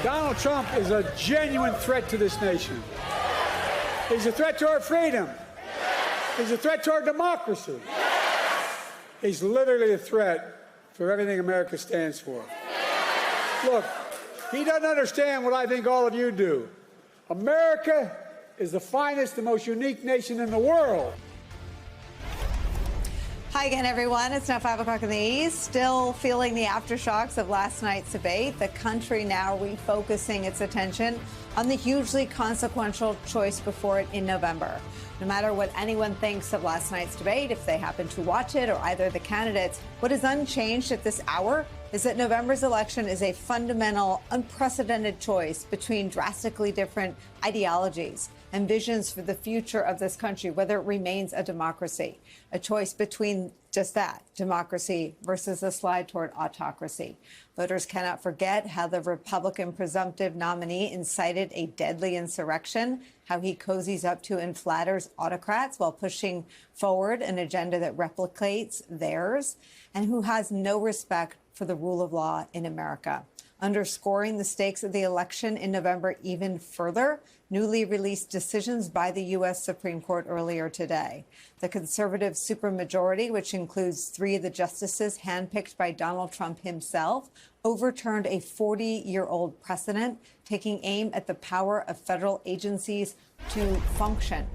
Donald Trump is a genuine threat to this nation. He's a threat to our freedom. He's a threat to our democracy. He's literally a threat for everything America stands for. Look, he doesn't understand what I think all of you do. America is the finest and most unique nation in the world. Hi again, everyone. It's now 5 o'clock in the East. Still feeling the aftershocks of last night's debate. The country now refocusing its attention on the hugely consequential choice before it in November. No matter what anyone thinks of last night's debate, if they happen to watch it or either the candidates, what is unchanged at this hour is that November's election is a fundamental, unprecedented choice between drastically different ideologies and visions for the future of this country, whether it remains a democracy. A choice between just that, democracy versus a slide toward autocracy. Voters cannot forget how the Republican presumptive nominee incited a deadly insurrection, how he cozies up to and flatters autocrats while pushing forward an agenda that replicates theirs, and who has no respect for the rule of law in America. Underscoring the stakes of the election in November even further, newly released decisions by the U.S. Supreme Court earlier today. The conservative supermajority, which includes 3 of the justices handpicked by Donald Trump himself, overturned a 40-year-old precedent, taking aim at the power of federal agencies to function.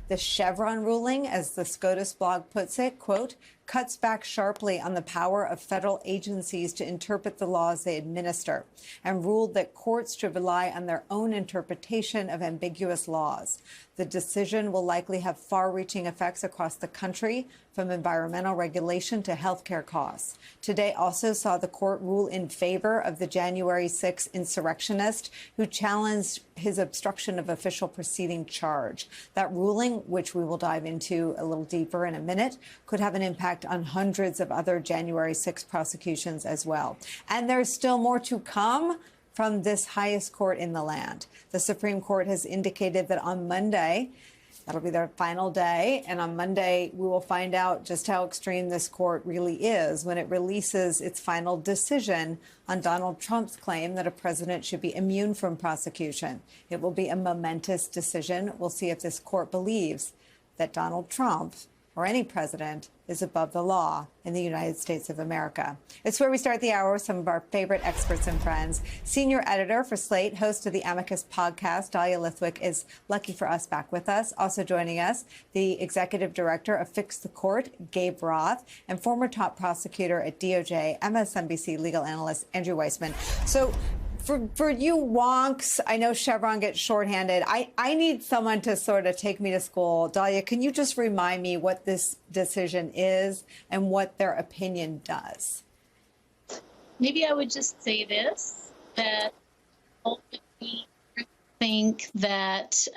The Chevron ruling, as the SCOTUS blog puts it, quote, cuts back sharply on the power of federal agencies to interpret the laws they administer, and ruled that courts should rely on their own interpretation of ambiguous laws. The decision will likely have far-reaching effects across the country, from environmental regulation to health care costs. Today also saw the court rule in favor of the January 6 insurrectionist who challenged his obstruction of official proceeding charge. That ruling, which we will dive into a little deeper in a minute, could have an impact on hundreds of other January 6 prosecutions as well. And there's still more to come from this highest court in the land. The Supreme Court has indicated that on Monday, that'll be their final day, and on Monday we will find out just how extreme this court really is when it releases its final decision on Donald Trump's claim that a president should be immune from prosecution. It will be a momentous decision. We'll see if this court believes that Donald Trump or any president is above the law in the United States of America. It's where we start the hour with some of our favorite experts and friends. Senior editor for Slate, host of the Amicus podcast, Dahlia Lithwick, is lucky for us back with us. Also joining us, the executive director of Fix the Court, Gabe Roth, and former top prosecutor at DOJ, MSNBC legal analyst Andrew Weissmann. So, For you wonks, I know Chevron gets shorthanded. I need someone to sort of take me to school. Dahlia, can you just remind me what this decision is and what their opinion does? Maybe I would just say this, that ultimately think that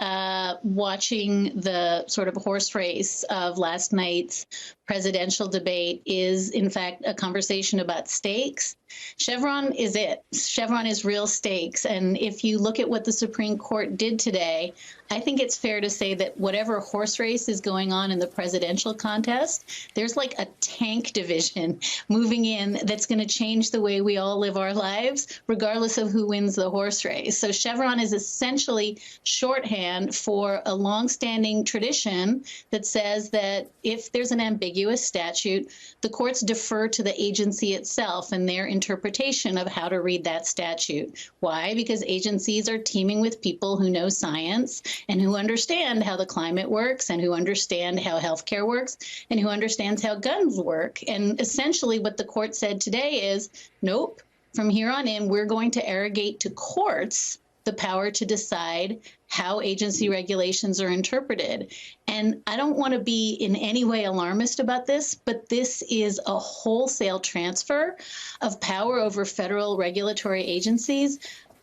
watching the sort of horse race of last night's presidential debate is, in fact, a conversation about stakes. Chevron is it. Chevron is real stakes. And if you look at what the Supreme Court did today, I think it's fair to say that whatever horse race is going on in the presidential contest, there's like a tank division moving in that's going to change the way we all live our lives, regardless of who wins the horse race. So Chevron is essentially shorthand for a longstanding tradition that says that if there's an ambiguous statute, the courts defer to the agency itself and their interpretation of how to read that statute. Why? Because agencies are teeming with people who know science and who understand how the climate works and who understand how healthcare works and who understands how guns work. And essentially what the court said today is, nope, from here on in, we're going to arrogate to courts the power to decide how agency regulations are interpreted. And I don't want to be in any way alarmist about this, but this is a wholesale transfer of power over federal regulatory agencies.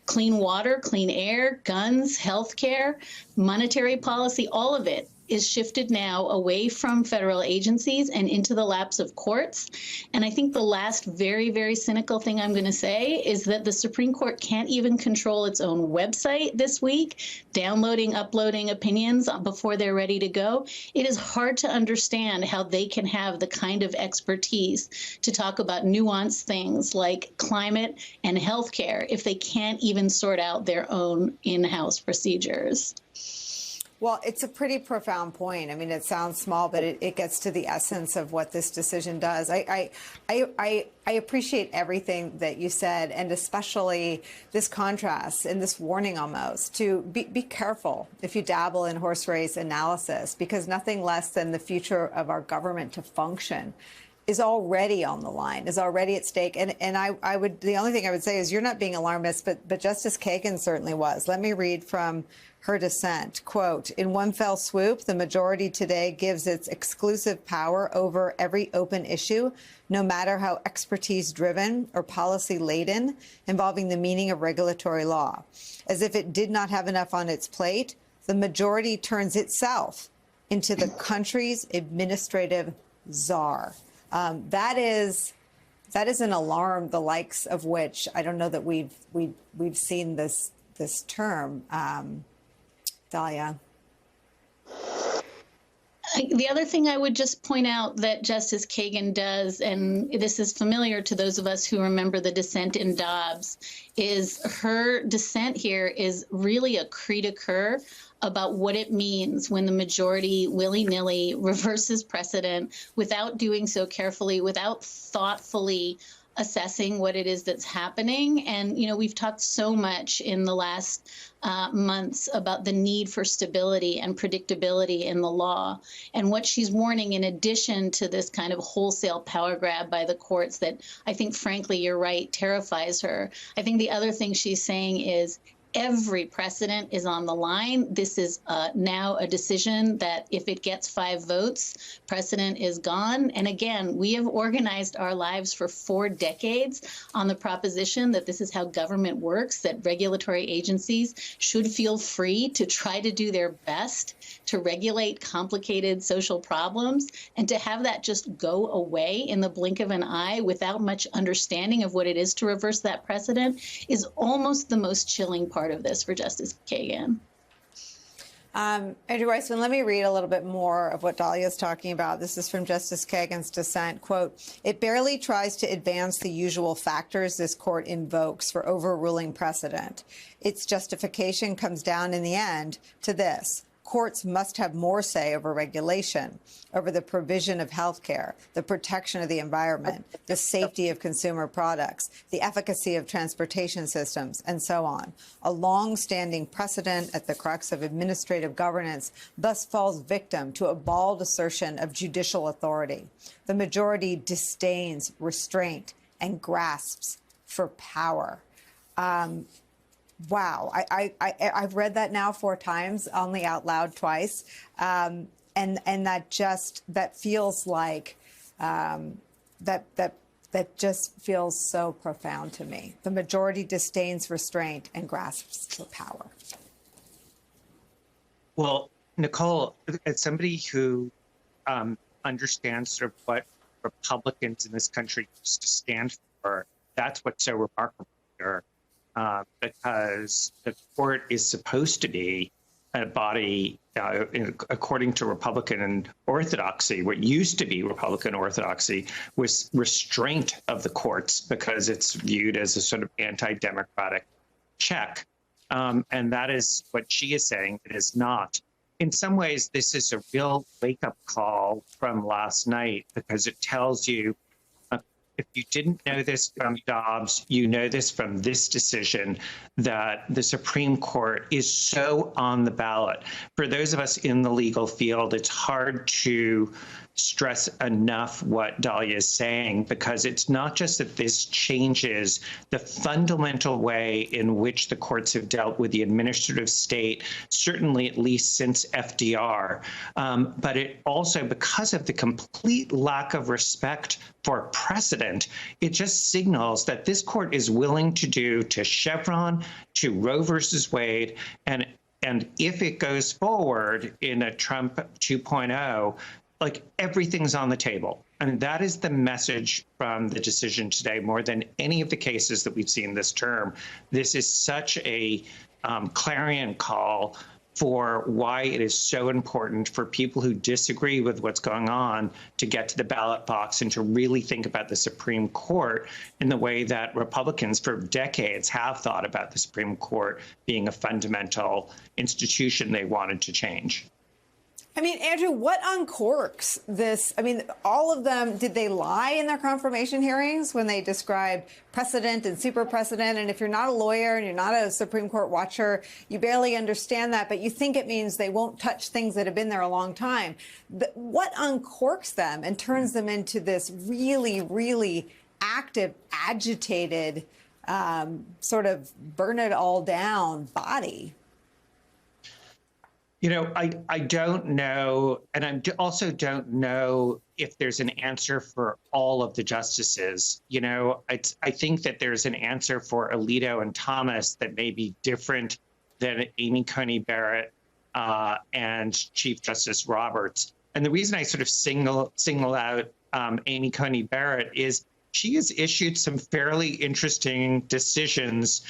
Clean water, clean air, guns, healthcare, monetary policy, all of it is shifted now away from federal agencies and into the laps of courts. And I think the last very, very cynical thing I'm going to say is that the Supreme Court can't even control its own website this week, downloading, uploading opinions before they're ready to go. It is hard to understand how they can have the kind of expertise to talk about nuanced things like climate and healthcare if they can't even sort out their own in-house procedures. Well, it's a pretty profound point. I mean, it sounds small, but it gets to the essence of what this decision does. I appreciate everything that you said, and especially this contrast and this warning almost to be careful if you dabble in horse race analysis, because nothing less than the future of our government to function is already on the line, is already at stake. And I would, the only thing I would say is you're not being alarmist, but Justice Kagan certainly was. Let me read from her dissent. Quote, in one fell swoop, the majority today gives its exclusive power over every open issue, no matter how expertise driven or policy laden, involving the meaning of regulatory law. As if it did not have enough on its plate, the majority turns itself into the country's administrative czar. That is an alarm, the likes of which I don't know that we've seen this term. Dahlia. The other thing I would just point out that Justice Kagan does, and this is familiar to those of us who remember the dissent in Dobbs, is her dissent here is really a cri de coeur about what it means when the majority willy-nilly reverses precedent without doing so carefully, without thoughtfully assessing what it is that's happening. And, you know, we've talked so much in the last months about the need for stability and predictability in the law. And what she's warning, in addition to this kind of wholesale power grab by the courts that I think, frankly, you're right, terrifies her. I think the other thing she's saying is every precedent is on the line. This is now a decision that if it gets 5 votes, precedent is gone. And again, we have organized our lives for 4 decades on the proposition that this is how government works, that regulatory agencies should feel free to try to do their best to regulate complicated social problems, and to have that just go away in the blink of an eye without much understanding of what it is to reverse that precedent is almost the most chilling part of this for Justice Kagan. Andrew Weissman, let me read a little bit more of what Dahlia is talking about. This is from Justice Kagan's dissent. Quote, it barely tries to advance the usual factors this court invokes for overruling precedent. Its justification comes down in the end to this. Courts must have more say over regulation, over the provision of health care, the protection of the environment, the safety of consumer products, the efficacy of transportation systems, and so on. A long-standing precedent at the crux of administrative governance thus falls victim to a bald assertion of judicial authority. The majority disdains restraint and grasps for power. Wow, I've read that now 4 times, only out loud twice, and that feels like that just feels so profound to me. The majority disdains restraint and grasps for power. Well, Nicole, as somebody who understands sort of what Republicans in this country used to stand for, that's what's so remarkable here. Because the court is supposed to be a body, according to Republican orthodoxy, what used to be Republican orthodoxy was restraint of the courts because it's viewed as a sort of anti-democratic check. And that is what she is saying. It is not. In some ways, this is a real wake-up call from last night because it tells you, if you didn't know this from Dobbs, you know this from this decision, that the Supreme Court is so on the ballot. For those of us in the legal field, it's hard to stress enough what Dahlia is saying, because it's not just that this changes the fundamental way in which the courts have dealt with the administrative state, certainly at least since FDR, but it also, because of the complete lack of respect for precedent, it just signals that this court is willing to do to Chevron, to Roe versus Wade, and And if it goes forward in a Trump 2.0, like everything's on the table. And that is the message from the decision today, more than any of the cases that we've seen this term. This is such a clarion call for why it is so important for people who disagree with what's going on to get to the ballot box and to really think about the Supreme Court in the way that Republicans for decades have thought about the Supreme Court being a fundamental institution they wanted to change. I mean, Andrew, what uncorks this? I mean, all of them, did they lie in their confirmation hearings when they described precedent and super precedent? And if you're not a lawyer and you're not a Supreme Court watcher, you barely understand that, but you think it means they won't touch things that have been there a long time. What uncorks them and turns them into this really, really active, agitated, sort of burn it all down body? You know, I don't know, and I also don't know if there's an answer for all of the justices. You know, I think that there's an answer for Alito and Thomas that may be different than Amy Coney Barrett and Chief Justice Roberts. And the reason I sort of single out Amy Coney Barrett is she has issued some fairly interesting decisions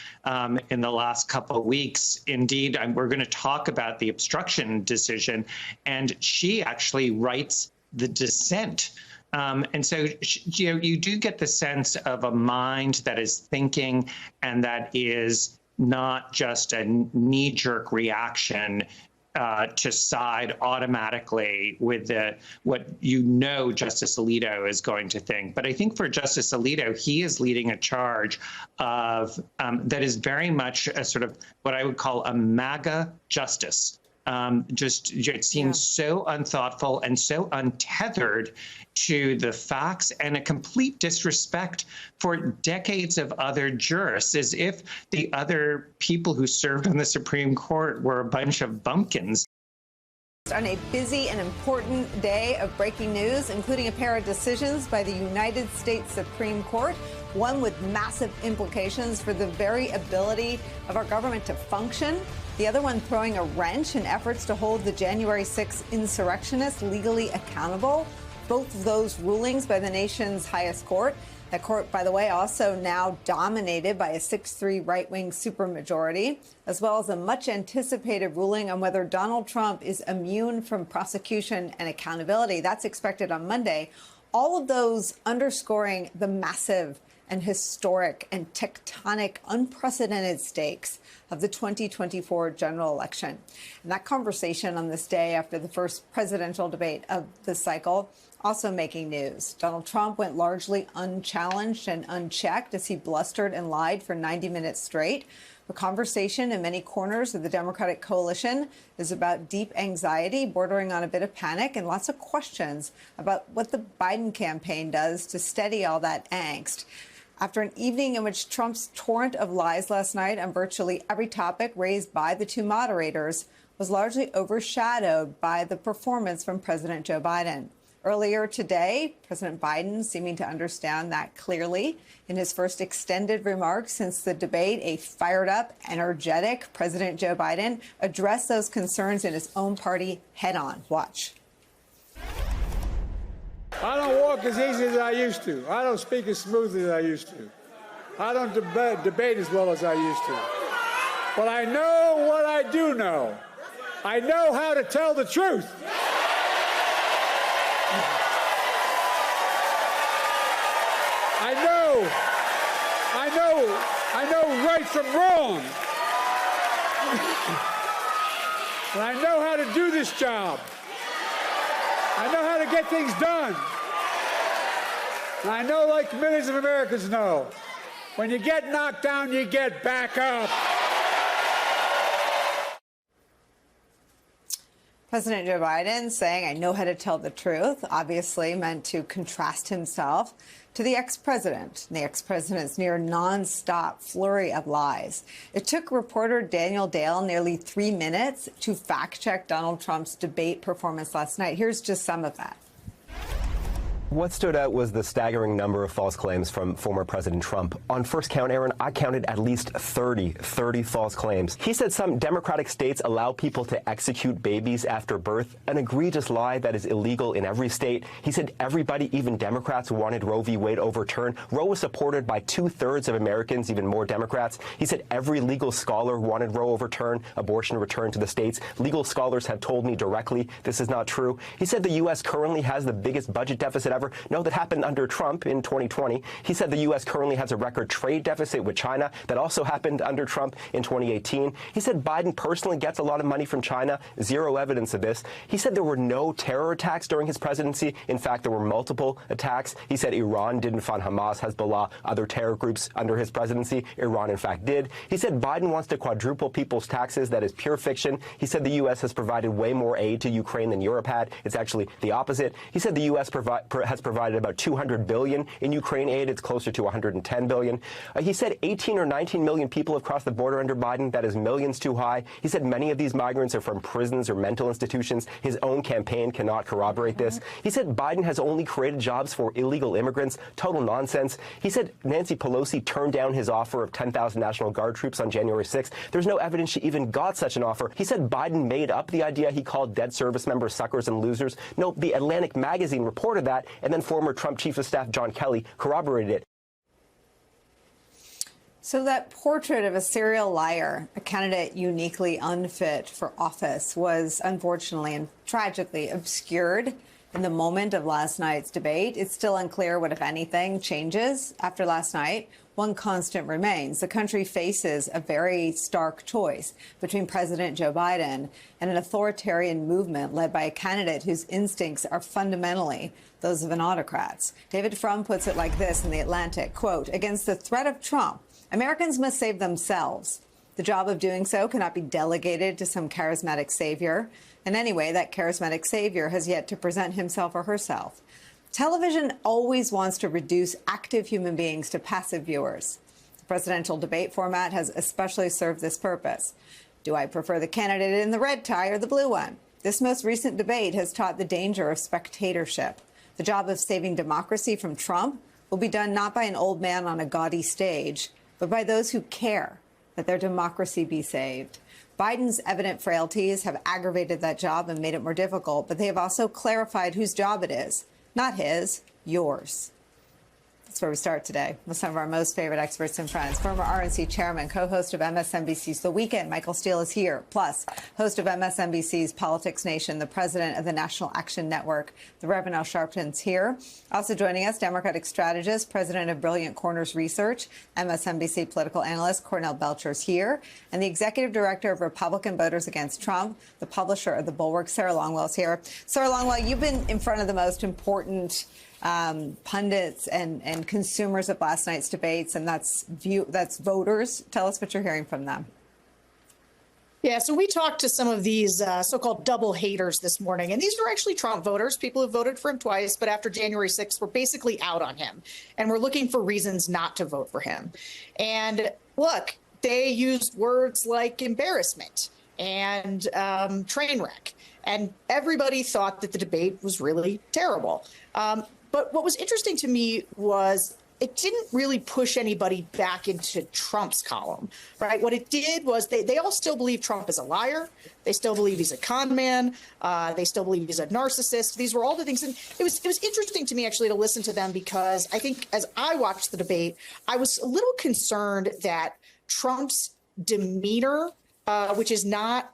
in the last couple of weeks. Indeed, we're going to talk about the obstruction decision, and she actually writes the dissent. And so, you know, you do get the sense of a mind that is thinking and that is not just a knee-jerk reaction to side automatically with what you know Justice Alito is going to think. But I think for Justice Alito, he is leading a charge of that is very much a sort of what I would call a MAGA justice. It seems so unthoughtful and so untethered to the facts, and a complete disrespect for decades of other jurists, as if the other people who served on the Supreme Court were a bunch of bumpkins. On a busy and important day of breaking news, including a pair of decisions by the United States Supreme Court, one with massive implications for the very ability of our government to function, the other one throwing a wrench in efforts to hold the January 6th insurrectionists legally accountable. Both of those rulings by the nation's highest court. That court, by the way, also now dominated by a 6-3 right-wing supermajority, as well as a much-anticipated ruling on whether Donald Trump is immune from prosecution and accountability. That's expected on Monday. All of those underscoring the massive and historic and tectonic, unprecedented stakes of the 2024 general election. And that conversation on this day after the first presidential debate of the cycle also making news. Donald Trump went largely unchallenged and unchecked as he blustered and lied for 90 minutes straight. The conversation in many corners of the Democratic coalition is about deep anxiety, bordering on a bit of panic, and lots of questions about what the Biden campaign does to steady all that angst. After an evening in which Trump's torrent of lies last night on virtually every topic raised by the two moderators was largely overshadowed by the performance from President Joe Biden. Earlier today, President Biden, seeming to understand that clearly, in his first extended remarks since the debate, a fired-up, energetic President Joe Biden addressed those concerns in his own party head-on. Watch. I don't walk as easy as I used to. I don't speak as smoothly as I used to. I don't debate as well as I used to. But I know what I do know. I know how to tell the truth. I know right from wrong. And I know how to do this job. I know how to get things done. And I know, like millions of Americans know, when you get knocked down, you get back up. President Joe Biden saying, I know how to tell the truth, obviously meant to contrast himself to the ex-president, and the ex-president's near nonstop flurry of lies. It took reporter Daniel Dale nearly 3 minutes to fact-check Donald Trump's debate performance last night. Here's just some of that. What stood out was the staggering number of false claims from former President Trump. On first count, Aaron, I counted at least 30 false claims. He said some Democratic states allow people to execute babies after birth, an egregious lie that is illegal in every state. He said everybody, even Democrats, wanted Roe v. Wade overturned. Roe was supported by 2/3 of Americans, even more Democrats. He said every legal scholar wanted Roe overturned, abortion returned to the states. Legal scholars have told me directly this is not true. He said the U.S. currently has the biggest budget deficit ever. No, that happened under Trump in 2020. He said the U.S. currently has a record trade deficit with China. That also happened under Trump in 2018. He said Biden personally gets a lot of money from China. Zero evidence of this. He said there were no terror attacks during his presidency. In fact, there were multiple attacks. He said Iran didn't fund Hamas, Hezbollah, other terror groups under his presidency. Iran, in fact, did. He said Biden wants to quadruple people's taxes. That is pure fiction. He said the U.S. has provided way more aid to Ukraine than Europe had. It's actually the opposite. He said the U.S. has provided about $200 billion in Ukraine aid. It's closer to $110 billion. He said 18 or 19 million people have crossed the border under Biden. That is millions too high. He said many of these migrants are from prisons or mental institutions. His own campaign cannot corroborate this. He said Biden has only created jobs for illegal immigrants. Total nonsense. He said Nancy Pelosi turned down his offer of 10,000 National Guard troops on January 6th. There's no evidence she even got such an offer. He said Biden made up the idea. He called dead service members suckers and losers. No, the Atlantic magazine reported that, and then former Trump Chief of Staff John Kelly corroborated it. So that portrait of a serial liar, a candidate uniquely unfit for office, was unfortunately and tragically obscured in the moment of last night's debate. It's still unclear what, if anything, changes after last night. One constant remains. The country faces a very stark choice between President Joe Biden and an authoritarian movement led by a candidate whose instincts are fundamentally those of an autocrat. David Frum puts it like this in The Atlantic, quote, "Against the threat of Trump, Americans must save themselves. The job of doing so cannot be delegated to some charismatic savior. And anyway, that charismatic savior has yet to present himself or herself. Television always wants to reduce active human beings to passive viewers. The presidential debate format has especially served this purpose. Do I prefer the candidate in the red tie or the blue one? This most recent debate has taught the danger of spectatorship. The job of saving democracy from Trump will be done not by an old man on a gaudy stage, but by those who care that their democracy be saved. Biden's evident frailties have aggravated that job and made it more difficult, but they have also clarified whose job it is. Not his, yours." That's where we start today with some of our most favorite experts and friends. Former RNC chairman, co-host of MSNBC's The Weekend, Michael Steele is here. Plus, host of MSNBC's Politics Nation, the president of the National Action Network, the Reverend Al Sharpton's here. Also joining us, Democratic strategist, president of Brilliant Corners Research, MSNBC political analyst Cornell Belcher's here, and the executive director of Republican Voters Against Trump, the publisher of The Bulwark, Sarah Longwell's here. Sarah Longwell, you've been in front of the most important pundits and consumers of last night's debates, and that's voters. Tell us what you're hearing from them. Yeah, so we talked to some of these so-called double haters this morning, and these are actually Trump voters, people who voted for him twice, but after January 6th, were basically out on him, and we're looking for reasons not to vote for him. And look, they used words like embarrassment and train wreck, and everybody thought that the debate was really terrible. But what was interesting to me was it didn't really push anybody back into Trump's column, right? What it did was they all still believe Trump is a liar. They still believe he's a con man. They still believe he's a narcissist. These were all the things. And it was interesting to me, actually, to listen to them, because I think as I watched the debate, I was a little concerned that Trump's demeanor, which is not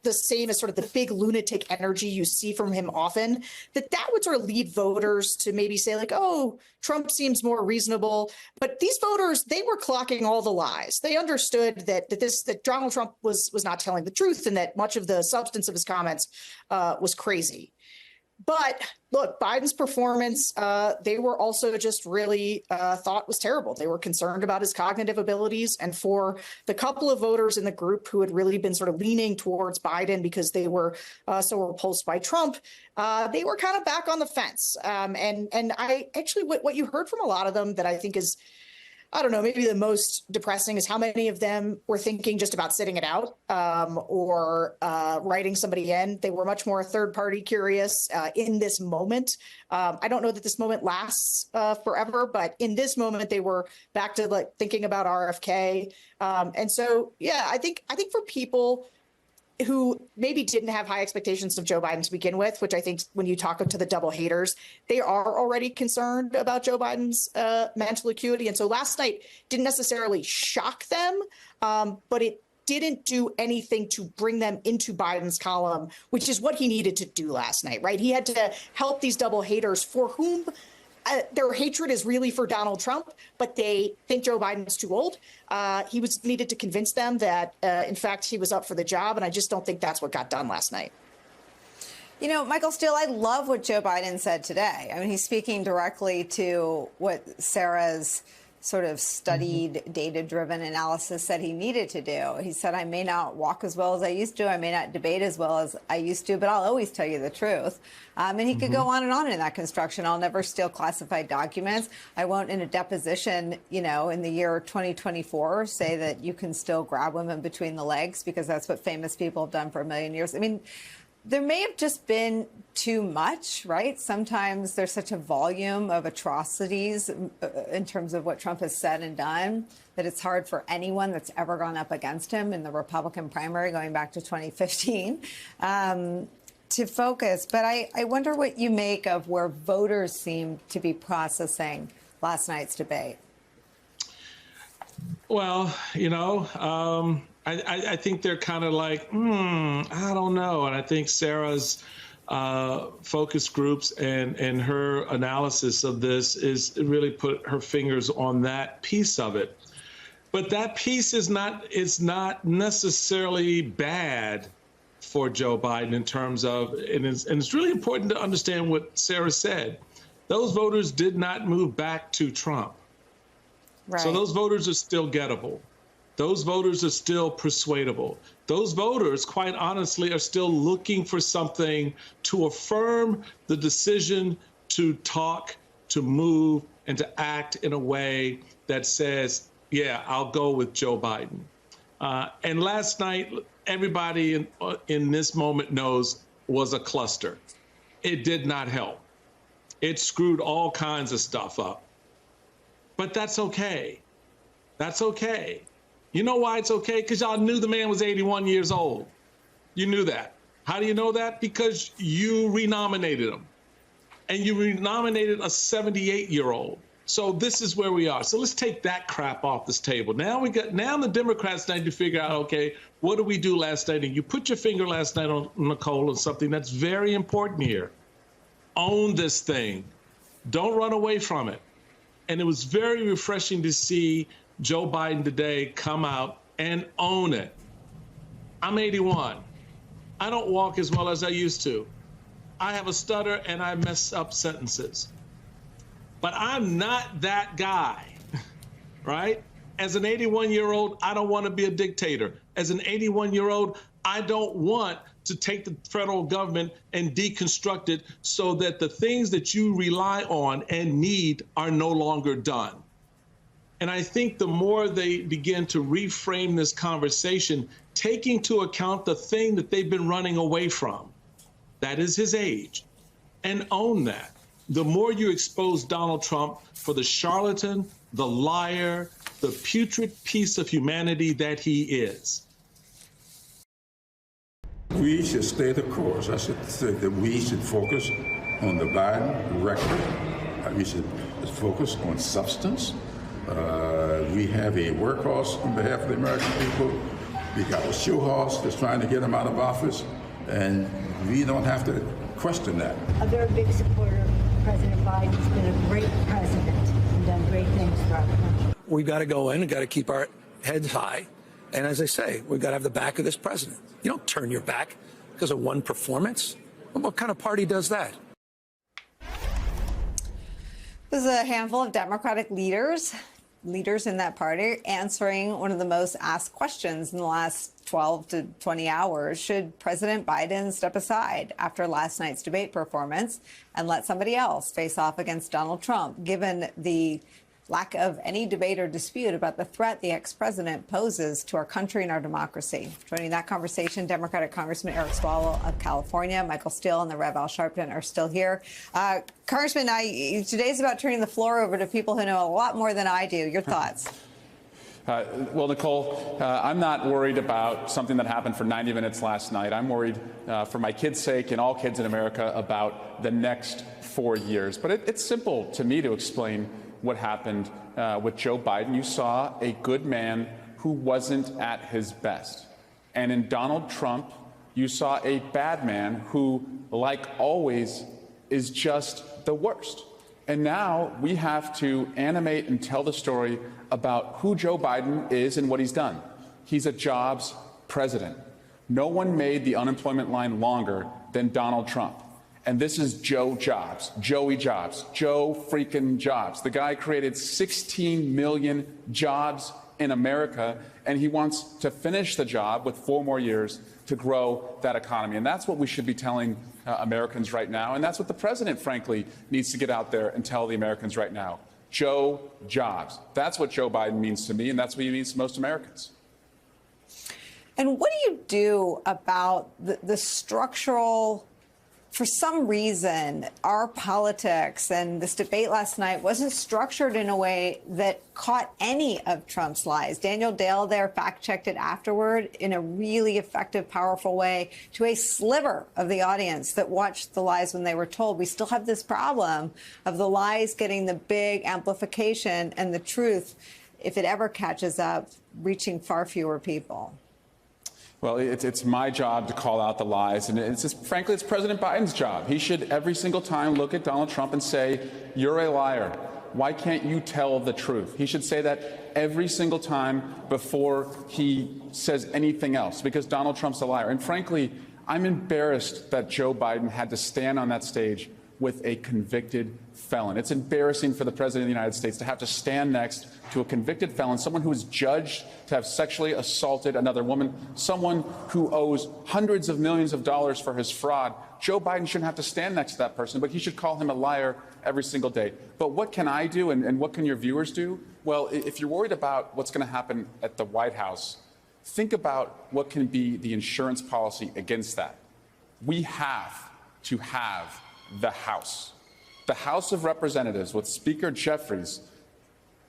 the same as sort of the big lunatic energy you see from him often, that would sort of lead voters to maybe say like, oh, Trump seems more reasonable. But these voters, they were clocking all the lies. They understood that Donald Trump was not telling the truth, and that much of the substance of his comments was crazy. But look, Biden's performance, they were also just really thought was terrible. They were concerned about his cognitive abilities. And for the couple of voters in the group who had really been sort of leaning towards Biden because they were so repulsed by Trump, they were kind of back on the fence. And I actually, what you heard from a lot of them that I think is I don't know, maybe the most depressing is how many of them were thinking just about sitting it out or writing somebody in. They were much more third-party curious in this moment. I don't know that this moment lasts forever, but in this moment, they were back to like thinking about RFK. And so, yeah, I think for people who maybe didn't have high expectations of Joe Biden to begin with, which I think when you talk to the double haters, they are already concerned about Joe Biden's mental acuity. And so last night didn't necessarily shock them, but it didn't do anything to bring them into Biden's column, which is what he needed to do last night, right? He had to help these double haters for whom their hatred is really for Donald Trump, but they think Joe Biden's too old. He needed to convince them that, in fact, he was up for the job. And I just don't think that's what got done last night. You know, Michael Steele, I love what Joe Biden said today. I mean, he's speaking directly to what Sarah's sort of studied, data-driven analysis said he needed to do. He said, I may not walk as well as I used to. I may not debate as well as I used to, but I'll always tell you the truth. And he could go on and on in that construction. I'll never steal classified documents. I won't in a deposition, you know, in the year 2024 say that you can still grab women between the legs because that's what famous people have done for a million years. I mean, there may have just been too much, right? Sometimes there's such a volume of atrocities in terms of what Trump has said and done that it's hard for anyone that's ever gone up against him in the Republican primary going back to 2015 to focus. But I wonder what you make of where voters seem to be processing last night's debate. Well, you know, I think they're kind of like, I don't know. And I think Sarah's focus groups and her analysis of this is really put her fingers on that piece of it. But that piece is not necessarily bad for Joe Biden in terms of, and it's really important to understand what Sarah said. Those voters did not move back to Trump. Right. So those voters are still gettable. Those voters are still persuadable. Those voters, quite honestly, are still looking for something to affirm the decision to talk, to move, and to act in a way that says, yeah, I'll go with Joe Biden. And last night, everybody in this moment knows was a cluster. It did not help. It screwed all kinds of stuff up. But that's okay. That's okay. You know why it's okay? Because y'all knew the man was 81 years old. You knew that. How do you know that? Because you renominated him. And you renominated a 78-year-old. So this is where we are. So let's take that crap off this table. Now the Democrats need to figure out, okay, what did we do last night? And you put your finger last night on Nicole on something that's very important here. Own this thing. Don't run away from it. And it was very refreshing to see Joe Biden today come out and own it. I'm 81. I don't walk as well as I used to. I have a stutter and I mess up sentences. But I'm not that guy, right? As an 81-year-old, I don't want to be a dictator. As an 81-year-old, I don't want to take the federal government and deconstruct it so that the things that you rely on and need are no longer done. And I think the more they begin to reframe this conversation, taking into account the thing that they've been running away from, that is his age, and own that, the more you expose Donald Trump for the charlatan, the liar, the putrid piece of humanity that he is. We should stay the course. I should say that we should focus on the Biden record. We should focus on substance. We have a workhorse on behalf of the American people. We got a show horse that's trying to get him out of office, and we don't have to question that. A very big supporter of President Biden. He's been a great president and done great things for our country. We've got to go in and got to keep our heads high. And as I say, we've got to have the back of this president. You don't turn your back because of one performance. What kind of party does that? There's a handful of Democratic leaders in that party answering one of the most asked questions in the last 12 to 20 hours. Should President Biden step aside after last night's debate performance and let somebody else face off against Donald Trump, given the lack of any debate or dispute about the threat the ex-president poses to our country and our democracy. Joining that conversation, Democratic Congressman Eric Swalwell of California, Michael Steele and the Rev Al Sharpton are still here. Congressman, today's about turning the floor over to people who know a lot more than I do. Your thoughts? Well, Nicole, I'm not worried about something that happened for 90 minutes last night. I'm worried for my kids' sake and all kids in America about the next 4 years. But it's simple to me to explain what happened with Joe Biden. You saw a good man who wasn't at his best. And in Donald Trump, you saw a bad man who, like always, is just the worst. And now we have to animate and tell the story about who Joe Biden is and what he's done. He's a jobs president. No one made the unemployment line longer than Donald Trump. And this is Joe Jobs, Joey Jobs, Joe freaking Jobs. The guy created 16 million jobs in America, and he wants to finish the job with 4 more years to grow that economy. And that's what we should be telling Americans right now. And that's what the president, frankly, needs to get out there and tell the Americans right now. Joe Jobs. That's what Joe Biden means to me, and that's what he means to most Americans. And what do you do about the structural, for some reason, our politics and this debate last night wasn't structured in a way that caught any of Trump's lies. Daniel Dale there fact-checked it afterward in a really effective, powerful way to a sliver of the audience that watched the lies when they were told. We still have this problem of the lies getting the big amplification and the truth, if it ever catches up, reaching far fewer people. Well, it's my job to call out the lies, and frankly, it's President Biden's job. He should every single time look at Donald Trump and say, "You're a liar. Why can't you tell the truth?" He should say that every single time before he says anything else, because Donald Trump's a liar. And frankly, I'm embarrassed that Joe Biden had to stand on that stage with a convicted felon. It's embarrassing for the President of the United States to have to stand next to a convicted felon, someone who is judged to have sexually assaulted another woman, someone who owes hundreds of millions of dollars for his fraud. Joe Biden shouldn't have to stand next to that person, but he should call him a liar every single day. But what can I do, and what can your viewers do? Well, if you're worried about what's going to happen at the White House, think about what can be the insurance policy against that. We have to have the House. The House of Representatives, with Speaker Jeffries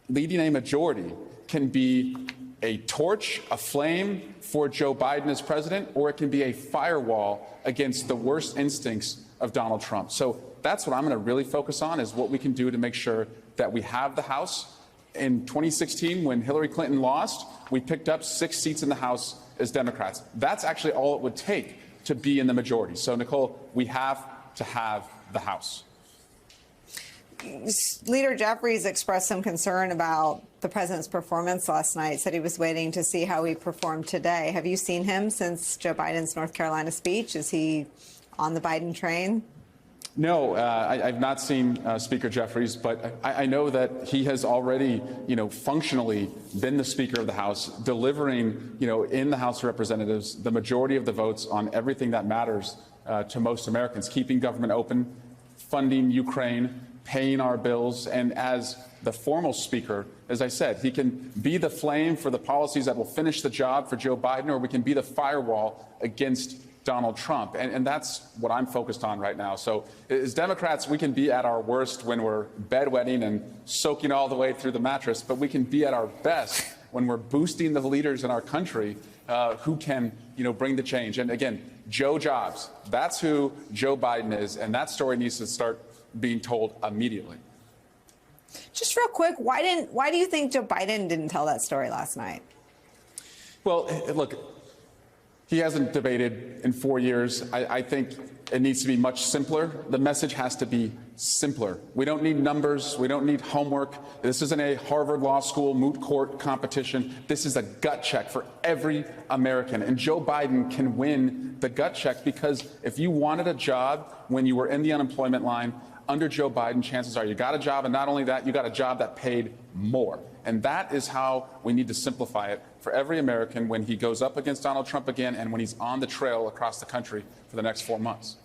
leading a majority, can be a torch, a flame for Joe Biden as president, or it can be a firewall against the worst instincts of Donald Trump. So that's what I'm going to really focus on, is what we can do to make sure that we have the House. In 2016, when Hillary Clinton lost, we picked up 6 seats in the House as Democrats. That's actually all it would take to be in the majority. So, Nicole, we have to have the House. Leader Jeffries expressed some concern about the president's performance last night, said he was waiting to see how he performed today. Have you seen him since Joe Biden's North Carolina speech? Is he on the Biden train? No, I've not seen Speaker Jeffries, but I know that he has already, functionally been the Speaker of the House, delivering, in the House of Representatives, the majority of the votes on everything that matters to most Americans, keeping government open, funding Ukraine, paying our bills, and as the formal speaker, as I said, he can be the flame for the policies that will finish the job for Joe Biden, or we can be the firewall against Donald Trump. And that's what I'm focused on right now. So as Democrats, we can be at our worst when we're bedwetting and soaking all the way through the mattress, but we can be at our best when we're boosting the leaders in our country who can, bring the change. And again, Joe Jobs, that's who Joe Biden is, and that story needs to start being told immediately. Just real quick, why do you think Joe Biden didn't tell that story last night? Well, look, he hasn't debated in 4 years. I think it needs to be much simpler. The message has to be simpler. We don't need numbers. We don't need homework. This isn't a Harvard Law School moot court competition. This is a gut check for every American. And Joe Biden can win the gut check, because if you wanted a job when you were in the unemployment line, under Joe Biden, chances are you got a job, and not only that, you got a job that paid more. And that is how we need to simplify it for every American when he goes up against Donald Trump again, and when he's on the trail across the country for the next 4 months.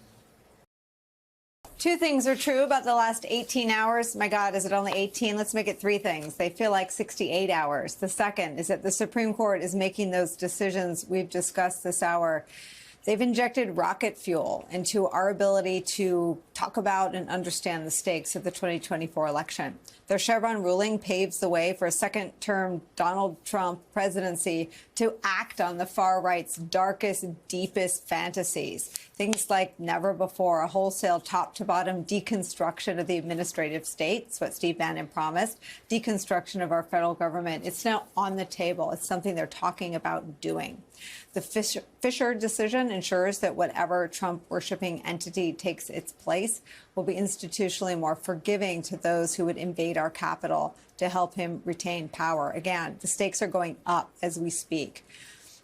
Two things are true about the last 18 hours. My God, is it only 18? Let's make it three things. They feel like 68 hours. The second is that the Supreme Court is making those decisions we've discussed this hour. They've injected rocket fuel into our ability to talk about and understand the stakes of the 2024 election. Their Chevron ruling paves the way for a second-term Donald Trump presidency to act on the far right's darkest, deepest fantasies. Things like never before, a wholesale top-to-bottom deconstruction of the administrative state. That's what Steve Bannon promised. Deconstruction of our federal government. It's now on the table. It's something they're talking about doing. The Fisher decision ensures that whatever Trump-worshipping entity takes its place will be institutionally more forgiving to those who would invade our Capitol to help him retain power. Again, the stakes are going up as we speak.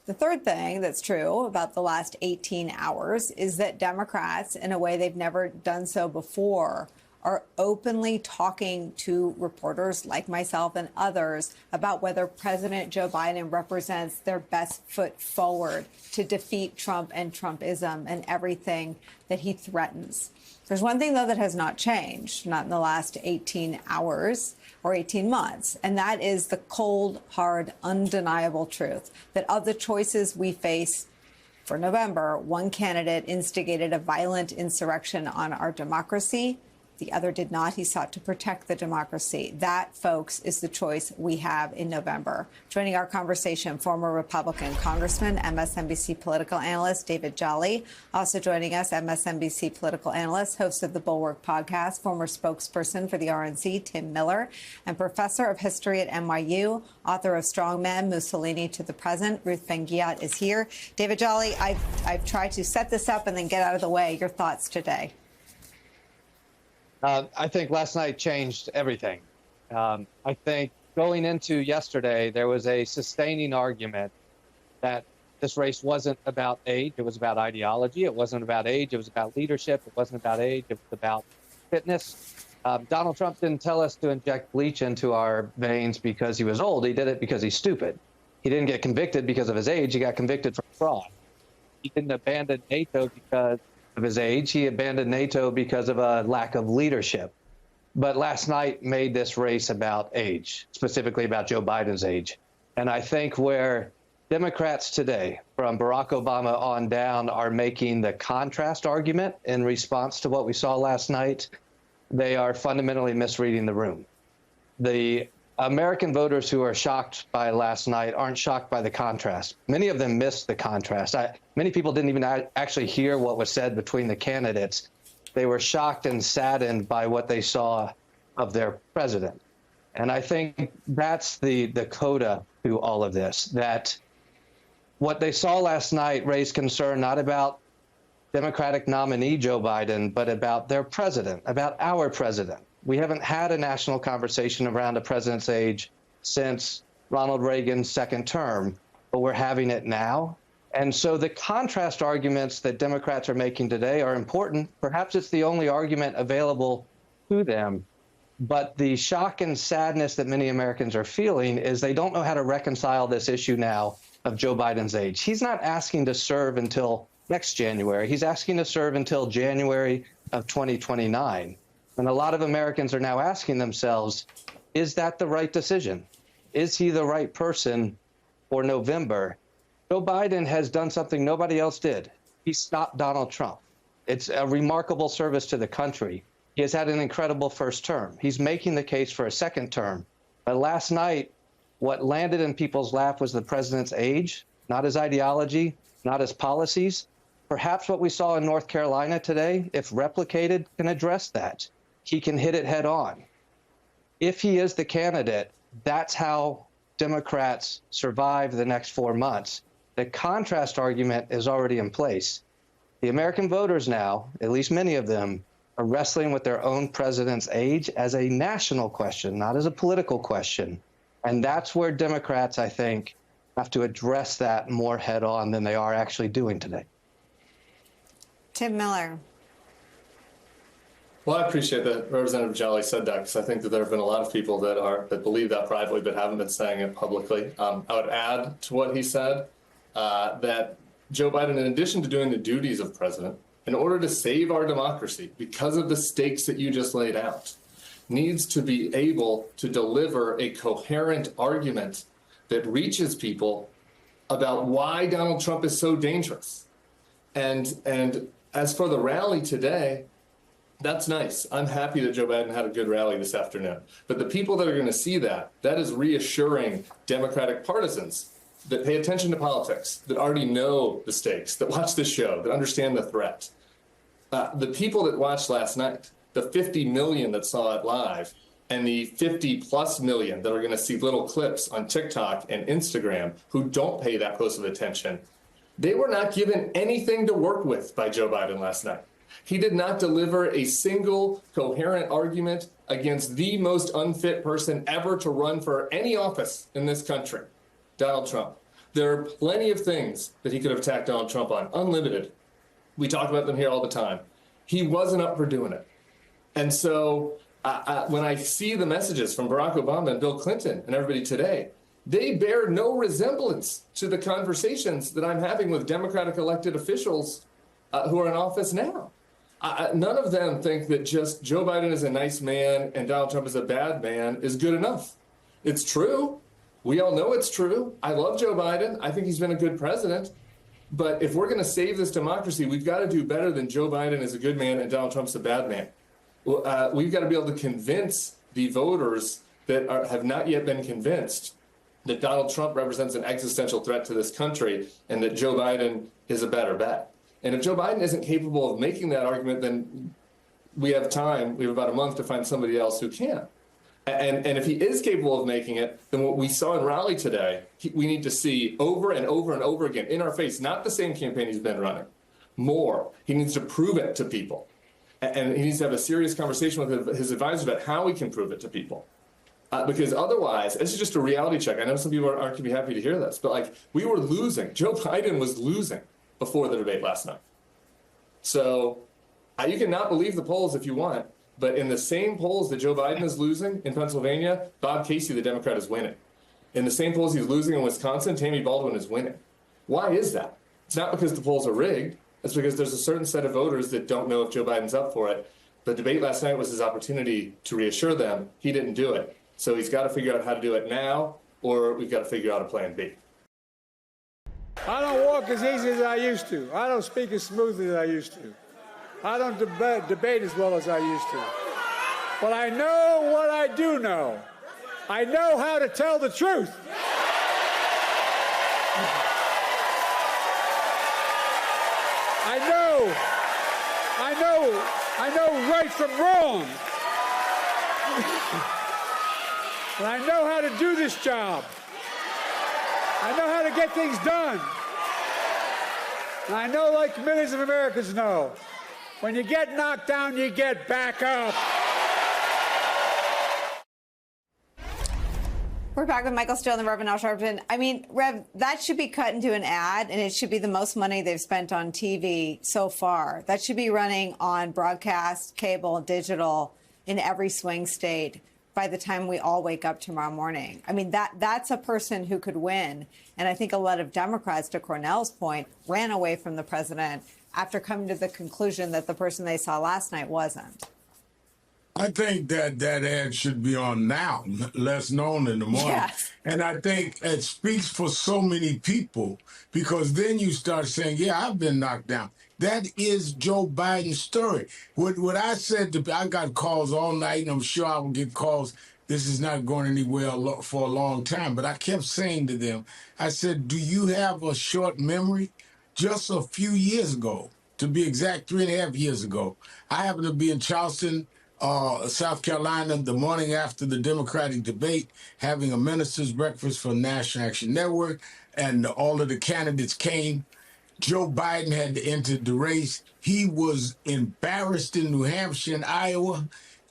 The third thing that's true about the last 18 hours is that Democrats, in a way they've never done so before, are openly talking to reporters like myself and others about whether President Joe Biden represents their best foot forward to defeat Trump and Trumpism and everything that he threatens. There's one thing, though, that has not changed, not in the last 18 hours or 18 months, and that is the cold, hard, undeniable truth that of the choices we face for November, one candidate instigated a violent insurrection on our democracy. The other did not. He sought to protect the democracy. That, folks, is the choice we have in November. Joining our conversation, former Republican Congressman, MSNBC political analyst David Jolly. Also joining us, MSNBC political analyst, host of the Bulwark podcast, former spokesperson for the RNC, Tim Miller, and professor of history at NYU, author of Strongman, Mussolini to the Present, Ruth Ben-Ghiat is here. David Jolly, I've tried to set this up and then get out of the way. Your thoughts today? I think last night changed everything. I think going into yesterday, there was a sustaining argument that this race wasn't about age. It was about ideology. It wasn't about age. It was about leadership. It wasn't about age. It was about fitness. Donald Trump didn't tell us to inject bleach into our veins because he was old. He did it because he's stupid. He didn't get convicted because of his age. He got convicted for fraud. He didn't abandon NATO because of his age. He abandoned NATO because of a lack of leadership. But last night made this race about age, specifically about Joe Biden's age. And I think where Democrats today, from Barack Obama on down, are making the contrast argument in response to what we saw last night, they are fundamentally misreading the room. The American voters who are shocked by last night aren't shocked by the contrast. Many of them missed the contrast. Many people didn't even actually hear what was said between the candidates. They were shocked and saddened by what they saw of their president. And I think that's the coda to all of this, that what they saw last night raised concern not about Democratic nominee Joe Biden, but about their president, about our president. We haven't had a national conversation around a president's age since Ronald Reagan's second term, but we're having it now. And so the contrast arguments that Democrats are making today are important. Perhaps it's the only argument available to them. But the shock and sadness that many Americans are feeling is they don't know how to reconcile this issue now of Joe Biden's age. He's not asking to serve until next January. He's asking to serve until January of 2029. And a lot of Americans are now asking themselves, is that the right decision? Is he the right person for November? Joe Biden has done something nobody else did. He stopped Donald Trump. It's a remarkable service to the country. He has had an incredible first term. He's making the case for a second term. But last night, what landed in people's lap was the president's age, not his ideology, not his policies. Perhaps what we saw in North Carolina today, if replicated, can address that. He can hit it head on. If he is the candidate, that's how Democrats survive the next 4 months. The contrast argument is already in place. The American voters now, at least many of them, are wrestling with their own president's age as a national question, not as a political question. And that's where Democrats, I think, have to address that more head on than they are actually doing today. Tim Miller. Well, I appreciate that Representative Jolly said that, because I think that there have been a lot of people that believe that privately but haven't been saying it publicly. I would add to what he said that Joe Biden, in addition to doing the duties of president, in order to save our democracy, because of the stakes that you just laid out, needs to be able to deliver a coherent argument that reaches people about why Donald Trump is so dangerous. And as for the rally today, that's nice. I'm happy that Joe Biden had a good rally this afternoon. But the people that are going to see that is reassuring Democratic partisans that pay attention to politics, that already know the stakes, that watch this show, that understand the threat. The people that watched last night, the 50 million that saw it live, and the 50+ million that are going to see little clips on TikTok and Instagram who don't pay that close of attention, they were not given anything to work with by Joe Biden last night. He did not deliver a single coherent argument against the most unfit person ever to run for any office in this country, Donald Trump. There are plenty of things that he could have attacked Donald Trump on, unlimited. We talk about them here all the time. He wasn't up for doing it. And so when I see the messages from Barack Obama and Bill Clinton and everybody today, they bear no resemblance to the conversations that I'm having with Democratic elected officials who are in office now. None of them think that just Joe Biden is a nice man and Donald Trump is a bad man is good enough. It's true. We all know it's true. I love Joe Biden. I think he's been a good president. But if we're going to save this democracy, we've got to do better than Joe Biden is a good man and Donald Trump's a bad man. We've got to be able to convince the voters that have not yet been convinced that Donald Trump represents an existential threat to this country and that Joe Biden is a better bet. And if Joe Biden isn't capable of making that argument, then we have time. We have about a month to find somebody else who can. And if he is capable of making it, then what we saw in Raleigh today, we need to see over and over and over again in our face, not the same campaign he's been running, more. He needs to prove it to people. And he needs to have a serious conversation with his advisors about how he can prove it to people. Because otherwise, this is just a reality check. I know some people aren't going to be happy to hear this, but like we were losing. Joe Biden was losing before the debate last night. So you can not believe the polls if you want, but in the same polls that Joe Biden is losing in Pennsylvania, Bob Casey, the Democrat, is winning. In the same polls he's losing in Wisconsin, Tammy Baldwin is winning. Why is that? It's not because the polls are rigged. It's because there's a certain set of voters that don't know if Joe Biden's up for it. The debate last night was his opportunity to reassure them. He didn't do it. So he's got to figure out how to do it now, or we've got to figure out a plan B. I don't walk as easy as I used to. I don't speak as smoothly as I used to. I don't debate as well as I used to. But I know what I do know. I know how to tell the truth. I know right from wrong. And I know how to do this job. I know how to get things done. And I know, like millions of Americans know, when you get knocked down, you get back up. We're back with Michael Steele and the Reverend Al Sharpton. I mean, Rev, that should be cut into an ad, and it should be the most money they've spent on TV so far. That should be running on broadcast, cable, digital in every swing state by the time we all wake up tomorrow morning. I mean, that's a person who could win. And I think a lot of Democrats, to Cornell's point, ran away from the president after coming to the conclusion that the person they saw last night wasn't. I think that ad should be on now, less known in the morning. Yes. And I think it speaks for so many people, because then you start saying, yeah, I've been knocked down. That is Joe Biden's story. What I said, I got calls all night, and I'm sure I will get calls. This is not going anywhere for a long time. But I kept saying to them, I said, do you have a short memory? Just a few years ago, to be exact, 3.5 years ago, I happened to be in Charleston, South Carolina, the morning after the Democratic debate, having a minister's breakfast for National Action Network, and all of the candidates came. Joe Biden had to enter the race. He was embarrassed in New Hampshire and Iowa.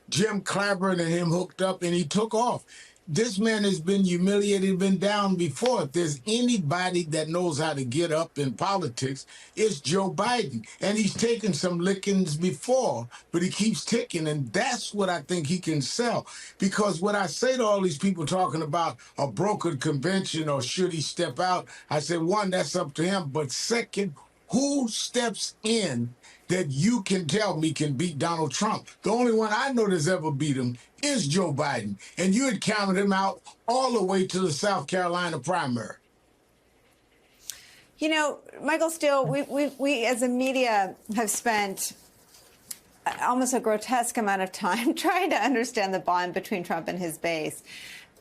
Jim Clyburn and him hooked up, and he took off. This man has been humiliated, been down before. If there's anybody that knows how to get up in politics, it's Joe Biden. And he's taken some lickings before, but he keeps ticking. And that's what I think he can sell. Because what I say to all these people talking about a brokered convention or should he step out, I say, one, that's up to him. But second, who steps in that you can tell me can beat Donald Trump? The only one I know that's ever beat him is Joe Biden. And you had counted him out all the way to the South Carolina primary. You know, Michael Steele, we as a media have spent almost a grotesque amount of time trying to understand the bond between Trump and his base.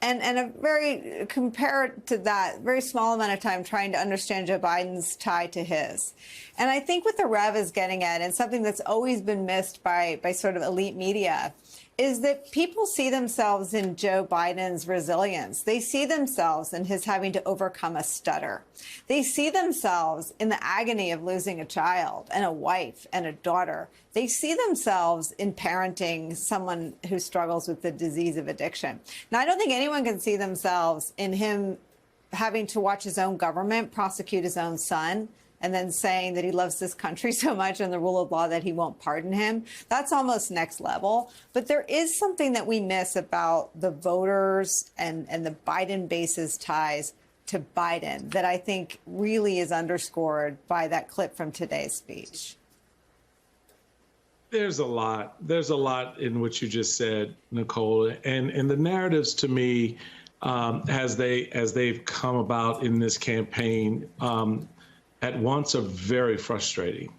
And a very, compared to that, very small amount of time trying to understand Joe Biden's tie to his. And I think what the Rev is getting at, and something that's always been missed by sort of elite media, is that people see themselves in Joe Biden's resilience. They see themselves in his having to overcome a stutter. They see themselves in the agony of losing a child and a wife and a daughter. They see themselves in parenting someone who struggles with the disease of addiction. Now, I don't think anyone can see themselves in him having to watch his own government prosecute his own son and then saying that he loves this country so much and the rule of law that he won't pardon him. That's almost next level. But there is something that we miss about the voters and the Biden base's ties to Biden that I think really is underscored by that clip from today's speech. There's a lot in what you just said, Nicole, and the narratives to me, as they've come about in this campaign, at once are very frustrating,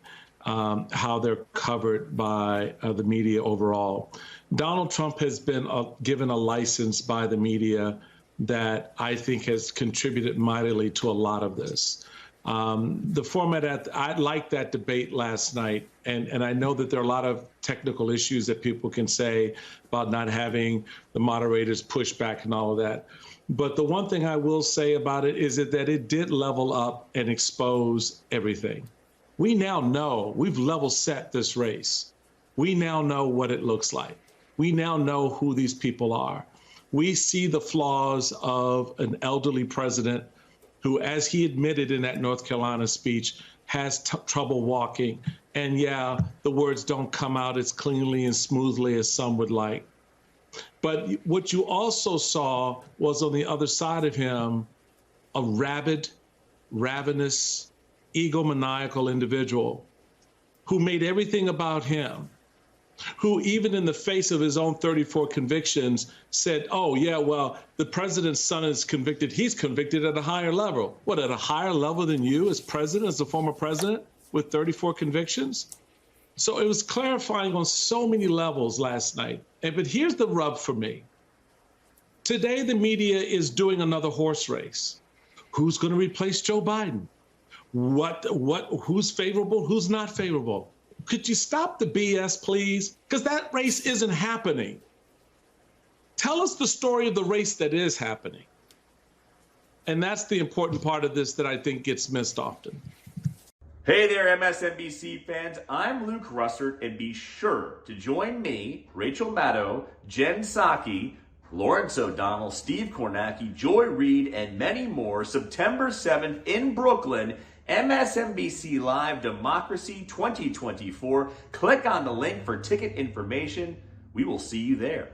how they're covered by the media overall. Donald Trump has been given a license by the media that I think has contributed mightily to a lot of this. The format, I liked that debate last night, and I know that there are a lot of technical issues that people can say about not having the moderators push back and all of that. But the one thing I will say about it is that it did level up and expose everything. We now know, we've level set this race. We now know what it looks like. We now know who these people are. We see the flaws of an elderly president who, as he admitted in that North Carolina speech, has trouble walking. And yeah, the words don't come out as cleanly and smoothly as some would like. But what you also saw was on the other side of him, a rabid, ravenous, egomaniacal individual who made everything about him, who even in the face of his own 34 convictions said, oh, yeah, well, the president's son is convicted. He's convicted at a higher level. What, at a higher level than you as president, as the former president with 34 convictions? So it was clarifying on so many levels last night. But here's the rub for me. Today, the media is doing another horse race. Who's going to replace Joe Biden? Who's favorable? Who's not favorable? Could you stop the BS, please? Because that race isn't happening. Tell us the story of the race that is happening. And that's the important part of this that I think gets missed often. Hey there, MSNBC fans. I'm Luke Russert, and be sure to join me, Rachel Maddow, Jen Psaki, Lawrence O'Donnell, Steve Kornacki, Joy Reid, and many more September 7th in Brooklyn, MSNBC Live Democracy 2024. Click on the link for ticket information. We will see you there.